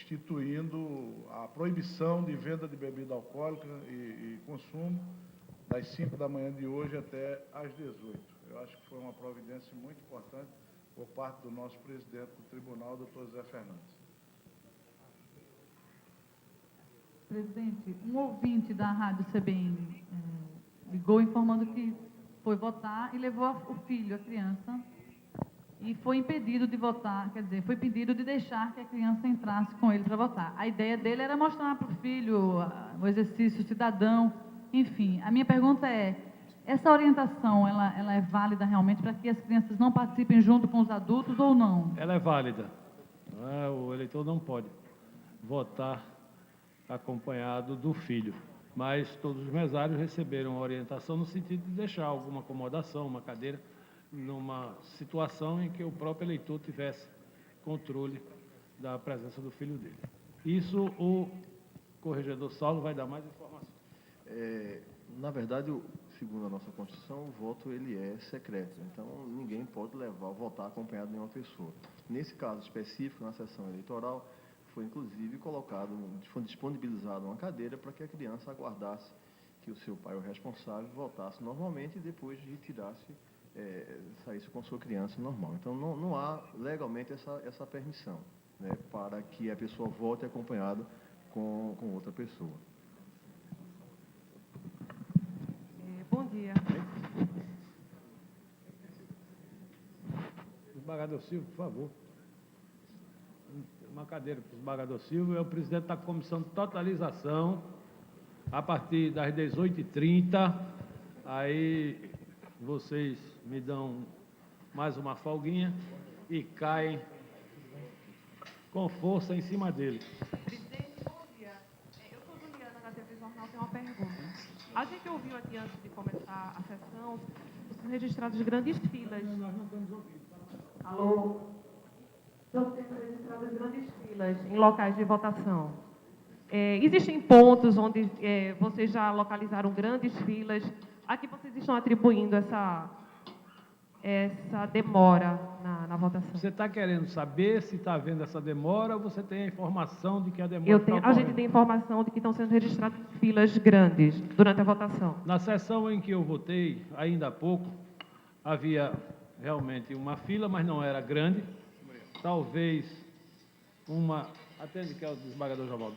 instituindo a proibição de venda de bebida alcoólica e consumo das 5 da manhã de hoje até às 18. Eu acho que foi uma providência muito importante por parte do nosso presidente do tribunal, doutor Zé Fernandes. Presidente, um ouvinte da Rádio CBN ligou informando que foi votar e levou o filho, a criança, e foi impedido de votar, quer dizer, foi impedido de deixar que a criança entrasse com ele para votar. A ideia dele era mostrar para o filho o exercício cidadão, enfim. A minha pergunta é, essa orientação, ela é válida realmente para que as crianças não participem junto com os adultos ou não? Ela é válida. O eleitor não pode votar acompanhado do filho, mas todos os mesários receberam orientação no sentido de deixar alguma acomodação, uma cadeira, numa situação em que o próprio eleitor tivesse controle da presença do filho dele. Isso o corregedor Saulo vai dar mais informações. Na verdade, segundo a nossa Constituição, o voto ele é secreto, então ninguém pode votar acompanhado de uma pessoa. Nesse caso específico, na sessão eleitoral, foi inclusive foi disponibilizada uma cadeira para que a criança aguardasse que o seu pai, o responsável, votasse normalmente e depois retirasse, saísse com sua criança normal. Então não há legalmente essa permissão, né, para que a pessoa vote acompanhado com outra pessoa. Bom dia. Desembargador Silva, por favor. Uma cadeira para o desembargador Silva. É o presidente da Comissão de Totalização, a partir das 18h30. Aí vocês me dão mais uma folguinha e caem com força em cima dele. Presidente, bom dia. Eu sou Juliana, da TV Jornal, tenho uma pergunta. A gente ouviu aqui, antes de começar a sessão, os registrados grandes filas. Nós não estamos ouvindo. Alô? Estão sendo registradas grandes filas em locais de votação. Existem pontos onde vocês já localizaram grandes filas. A que vocês estão atribuindo essa demora na votação? Você está querendo saber se está havendo essa demora ou você tem a informação de que a demora está ocorrendo? A gente tem informação de que estão sendo registradas filas grandes durante a votação. Na sessão em que eu votei, ainda há pouco, havia realmente uma fila, mas não era grande. Talvez uma... Atende que é o desembargador Jovaldo.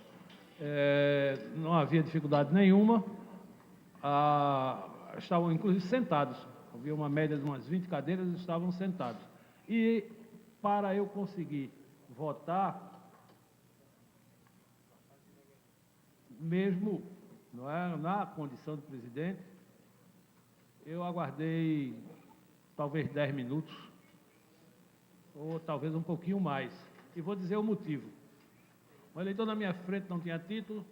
Não havia dificuldade nenhuma. Estavam, inclusive, sentados. Havia uma média de umas 20 cadeiras e estavam sentados. E, para eu conseguir votar, mesmo na condição de presidente, eu aguardei talvez 10 minutos, ou talvez um pouquinho mais. E vou dizer o motivo. O eleitor na minha frente não tinha título,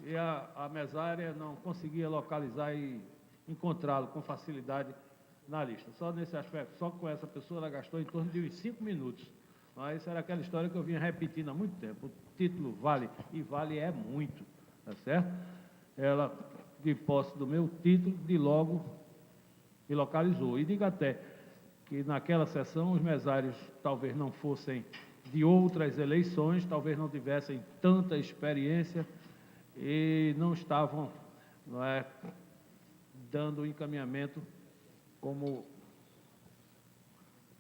e a mesária não conseguia localizar e encontrá-lo com facilidade na lista. Só nesse aspecto, só com essa pessoa, ela gastou em torno de uns 5 minutos. Mas isso era aquela história que eu vinha repetindo há muito tempo. O título vale, e vale é muito, tá certo? Ela, de posse do meu título, de logo me localizou. E digo até que naquela sessão os mesários talvez não fossem de outras eleições, talvez não tivessem tanta experiência e não estavam dando o encaminhamento como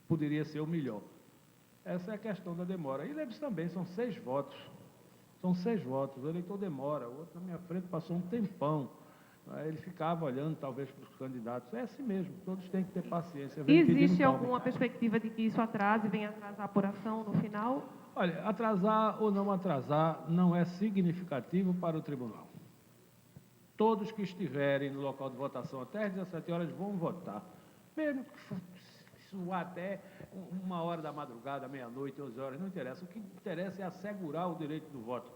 poderia ser o melhor. Essa é a questão da demora. E lembre-se também, são 6 votos. São 6 votos. O eleitor demora. O outro na minha frente passou um tempão. Ele ficava olhando, talvez, para os candidatos. É assim mesmo, todos têm que ter paciência. Existe alguma perspectiva de que isso atrase, venha atrasar a apuração no final? Olha, atrasar ou não atrasar não é significativo para o tribunal. Todos que estiverem no local de votação até às 17 horas vão votar. Mesmo que suar até 1h da madrugada, meia-noite, 11 horas, não interessa. O que interessa é assegurar o direito do voto.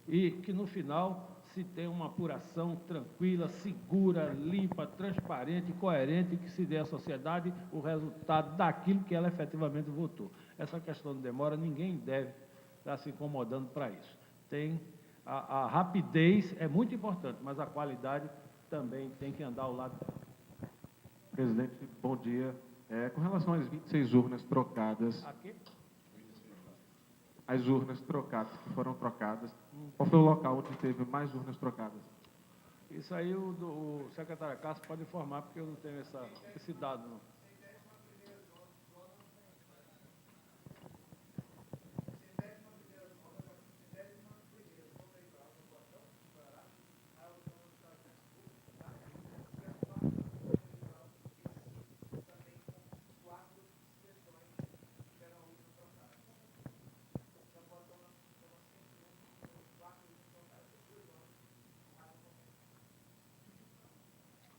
E que no final se tenha uma apuração tranquila, segura, limpa, transparente, coerente, que se dê à sociedade o resultado daquilo que ela efetivamente votou. Essa questão de demora, ninguém deve estar se incomodando para isso. A rapidez é muito importante, mas a qualidade também tem que andar ao lado. Presidente, bom dia. Com relação às 26 urnas trocadas... Aqui? as urnas trocadas, que foram trocadas. Qual foi o local onde teve mais urnas trocadas? Isso aí o secretário Cássio pode informar, porque eu não tenho esse dado, não.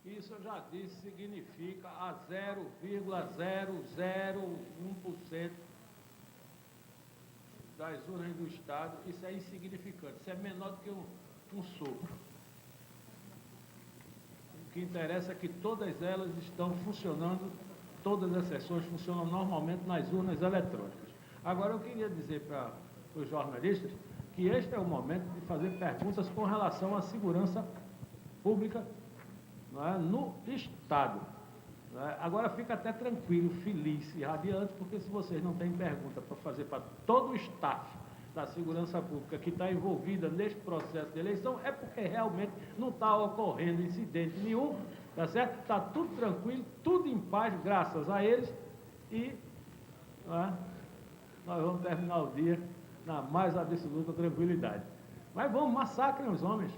Isso eu já disse, significa a 0,001% das urnas do Estado. Isso é insignificante, isso é menor do que um sopro. O que interessa é que todas elas estão funcionando, todas as sessões funcionam normalmente nas urnas eletrônicas. Agora, eu queria dizer para os jornalistas que este é o momento de fazer perguntas com relação à segurança pública, não é, no Estado. Não é? Agora fica até tranquilo, feliz e radiante, porque se vocês não têm pergunta para fazer para todo o staff da segurança pública que está envolvida neste processo de eleição, é porque realmente não está ocorrendo incidente nenhum, tá certo? Está tudo tranquilo, tudo em paz, graças a eles, e não é, nós vamos terminar o dia na mais absoluta tranquilidade. Mas vamos, massacrem os homens.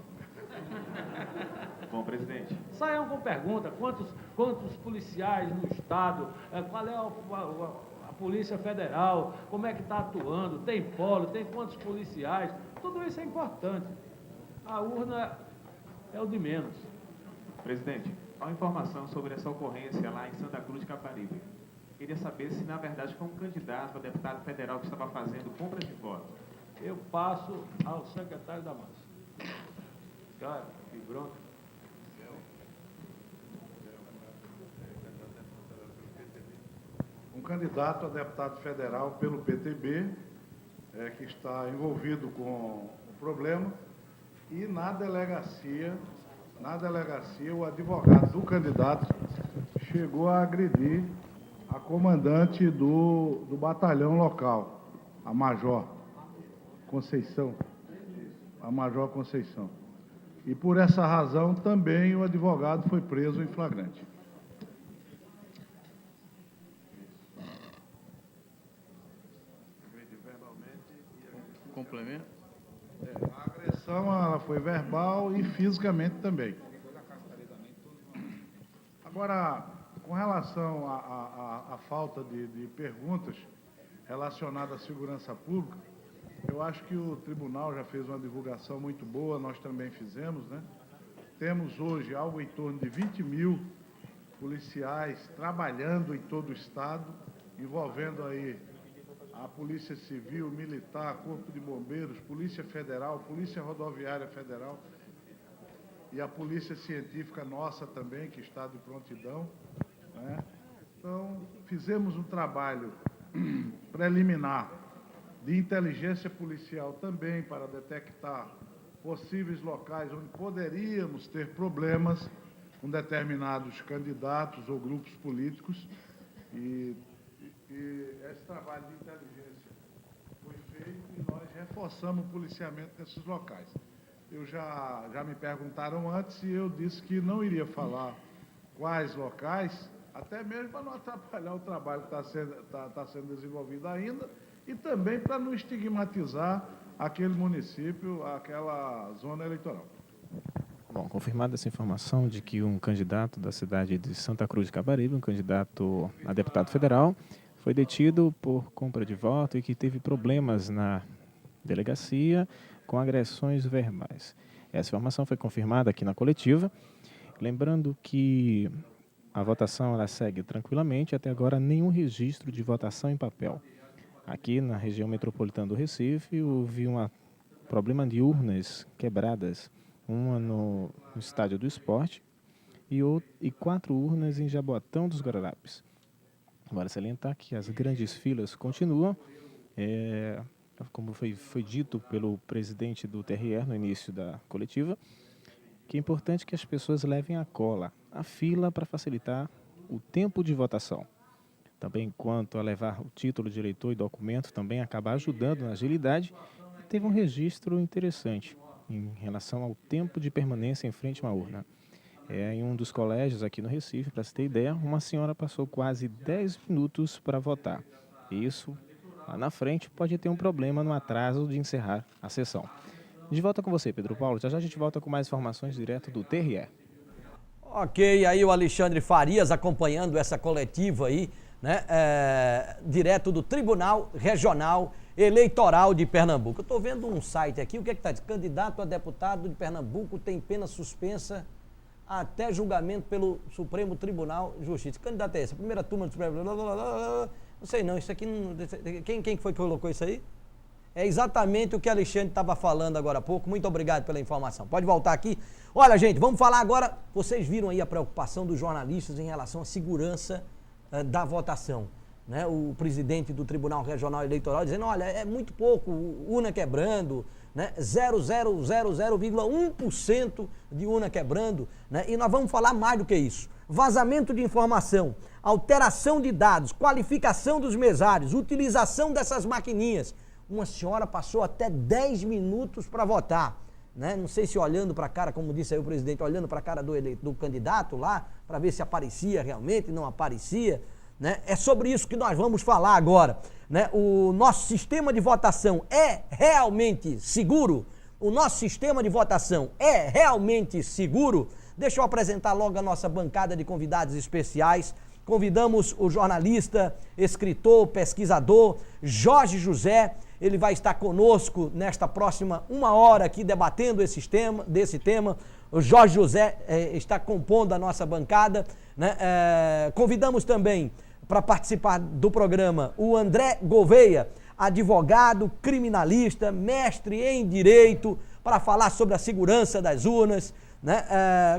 Bom, presidente. Saiam com pergunta, quantos policiais no Estado, qual é a Polícia Federal, como é que está atuando, tem polo, tem quantos policiais, tudo isso é importante. A urna é o de menos. Presidente, há uma informação sobre essa ocorrência lá em Santa Cruz de Caparibe. Queria saber se, na verdade, foi um candidato a deputado federal que estava fazendo compra de votos. Eu passo ao secretário da Massa. Cara, que bronca. Um candidato a deputado federal pelo PTB, que está envolvido com o problema, e na delegacia, o advogado do candidato chegou a agredir a comandante do batalhão local, a Major Conceição. A Major Conceição. E por essa razão também o advogado foi preso em flagrante. Complemento? A agressão ela foi verbal e fisicamente também. Agora, com relação à falta de perguntas relacionadas à segurança pública, eu acho que o tribunal já fez uma divulgação muito boa, nós também fizemos, né? Temos hoje algo em torno de 20 mil policiais trabalhando em todo o Estado, envolvendo aí a Polícia Civil, Militar, Corpo de Bombeiros, Polícia Federal, Polícia Rodoviária Federal e a Polícia Científica nossa também, que está de prontidão, né? Então, fizemos um trabalho preliminar de inteligência policial também para detectar possíveis locais onde poderíamos ter problemas com determinados candidatos ou grupos políticos e esse trabalho de inteligência foi feito e nós reforçamos o policiamento nesses locais. Já me perguntaram antes e eu disse que não iria falar quais locais, até mesmo para não atrapalhar o trabalho que está sendo desenvolvido ainda e também para não estigmatizar aquele município, aquela zona eleitoral. Bom, confirmada essa informação de que um candidato da cidade de Santa Cruz de Caparibe, um candidato a deputado federal, foi detido por compra de voto e que teve problemas na delegacia com agressões verbais. Essa informação foi confirmada aqui na coletiva, lembrando que a votação ela segue tranquilamente, até agora nenhum registro de votação em papel. Aqui na região metropolitana do Recife houve um problema de urnas quebradas, uma no Estádio do Esporte e 4 urnas em Jaboatão dos Guararapes. Agora, salientar que as grandes filas continuam, como foi dito pelo presidente do TRE no início da coletiva, que é importante que as pessoas levem a cola, a fila para facilitar o tempo de votação. também quanto a levar o título de eleitor e documento, também acabar ajudando na agilidade. E teve um registro interessante em relação ao tempo de permanência em frente a uma urna. Em um dos colégios aqui no Recife, para você ter ideia, uma senhora passou quase 10 minutos para votar. E isso, lá na frente, pode ter um problema no atraso de encerrar a sessão. De volta com você, Pedro Paulo. Já já a gente volta com mais informações direto do TRE. Ok, aí o Alexandre Farias acompanhando essa coletiva aí, né, direto do Tribunal Regional Eleitoral de Pernambuco. Eu estou vendo um site aqui, o que é que está dizendo? Candidato a deputado de Pernambuco tem pena suspensa até julgamento pelo Supremo Tribunal de Justiça. Que candidato é esse? A primeira turma do Supremo... Não sei não, isso aqui não... Quem foi que colocou isso aí? É exatamente o que Alexandre estava falando agora há pouco. Muito obrigado pela informação. Pode voltar aqui. Olha, gente, vamos falar agora. Vocês viram aí a preocupação dos jornalistas em relação à segurança da votação, né? O presidente do Tribunal Regional Eleitoral dizendo, olha, é muito pouco, urna quebrando, né? 0,0001% de urna quebrando, né? E nós vamos falar mais do que isso. Vazamento de informação, alteração de dados, qualificação dos mesários, utilização dessas maquininhas. Uma senhora passou até 10 minutos para votar, né? Não sei se olhando para a cara, como disse aí o presidente, olhando para a cara do candidato lá, para ver se aparecia realmente, não aparecia, né? É sobre isso que nós vamos falar agora, né? O nosso sistema de votação é realmente seguro? O nosso sistema de votação é realmente seguro? Deixa eu apresentar logo a nossa bancada de convidados especiais. Convidamos o jornalista, escritor, pesquisador Jorge José. Ele vai estar conosco nesta próxima 1 hora aqui debatendo desse tema. O Jorge José está compondo a nossa bancada, né? Convidamos também para participar do programa o André Gouveia, advogado, criminalista, mestre em direito, para falar sobre a segurança das urnas, né?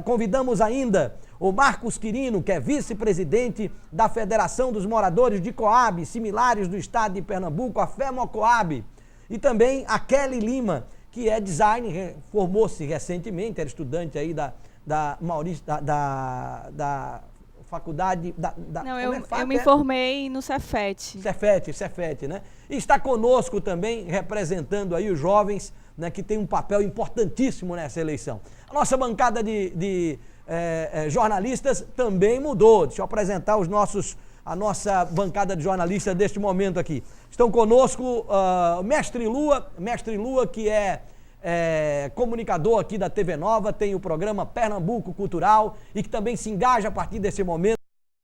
Convidamos ainda o Marcos Quirino, que é vice-presidente da Federação dos Moradores de Coab, similares do estado de Pernambuco, a FEMOCOAB, e também a Kelly Lima, que é designer, formou-se recentemente, era estudante aí da faculdade... Não, eu me formei no Cefet. Cefet, né? E está conosco também, representando aí os jovens, né, que tem um papel importantíssimo nessa eleição. A nossa bancada de jornalistas também mudou. Deixa eu apresentar a nossa bancada de jornalistas deste momento aqui. Estão conosco Mestre Lua, que é comunicador aqui da TV Nova, tem o programa Pernambuco Cultural e que também se engaja a partir desse momento